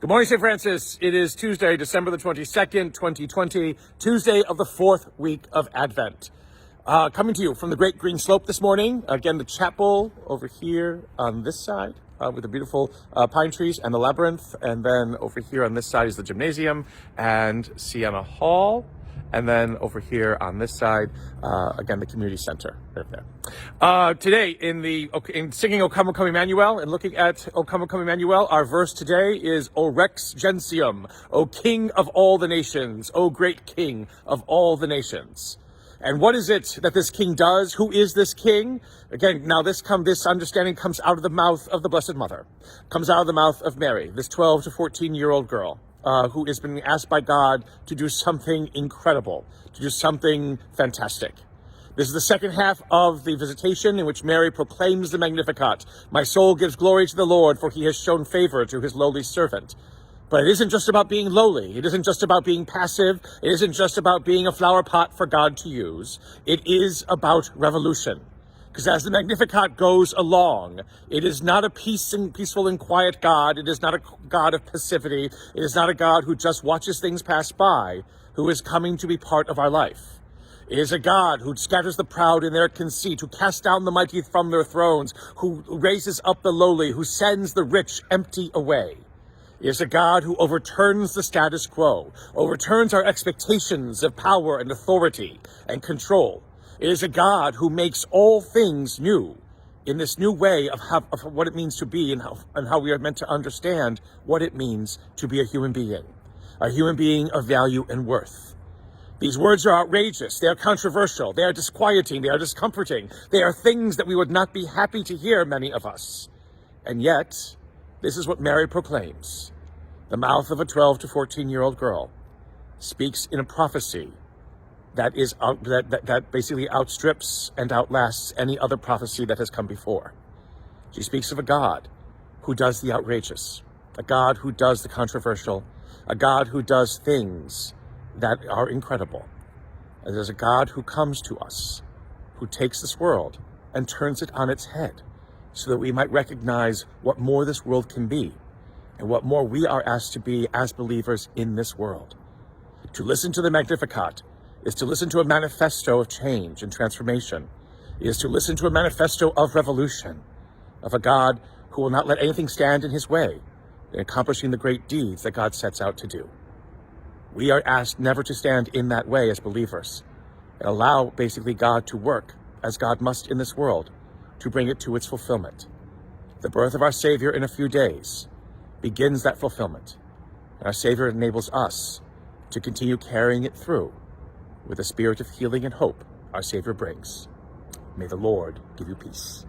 Good morning, St. Francis. It is Tuesday, December the 22nd, 2020, Tuesday of the fourth week of Advent. Coming to you from the Great Green Slope this morning. Again, the chapel over here on this side with the beautiful pine trees and the labyrinth. And then over here on this side is the gymnasium and Siena Hall. And then over here on this side, again, the community center right there. Today, in singing O Come, O Come Emmanuel and looking at O Come, O Come Emmanuel, our verse today is O Rex Gentium, O King of all the nations, O great King of all the nations. And what is it that this king does? Who is this king? Again, now this understanding comes out of the mouth of the Blessed Mother, comes out of the mouth of Mary, this 12 to 14-year-old girl. Who has been asked by God to do something incredible, to do something fantastic. This is the second half of the visitation in which Mary proclaims the Magnificat. My soul gives glory to the Lord, for he has shown favor to his lowly servant. But it isn't just about being lowly. It isn't just about being passive. It isn't just about being a flower pot for God to use. It is about revolution. Because as the Magnificat goes along, it is not a peaceful and quiet God. It is not a God of passivity. It is not a God who just watches things pass by, who is coming to be part of our life. It is a God who scatters the proud in their conceit, who casts down the mighty from their thrones, who raises up the lowly, who sends the rich empty away. It is a God who overturns the status quo, overturns our expectations of power and authority and control. It is a God who makes all things new in this new way of what it means to be and how we are meant to understand what it means to be a human being of value and worth. These words are outrageous. They are controversial. They are disquieting. They are discomforting. They are things that we would not be happy to hear, many of us. And yet, this is what Mary proclaims. The mouth of a 12 to 14-year-old girl speaks in a prophecy that basically outstrips and outlasts any other prophecy that has come before. She speaks of a God who does the outrageous, a God who does the controversial, a God who does things that are incredible. And there's a God who comes to us, who takes this world and turns it on its head so that we might recognize what more this world can be and what more we are asked to be as believers in this world. To listen to the Magnificat is to listen to a manifesto of change and transformation. It is to listen to a manifesto of revolution, of a God who will not let anything stand in his way in accomplishing the great deeds that God sets out to do. We are asked never to stand in that way as believers and allow basically God to work as God must in this world to bring it to its fulfillment. The birth of our Savior in a few days begins that fulfillment. And our Savior enables us to continue carrying it through with the spirit of healing and hope our Savior brings. May the Lord give you peace.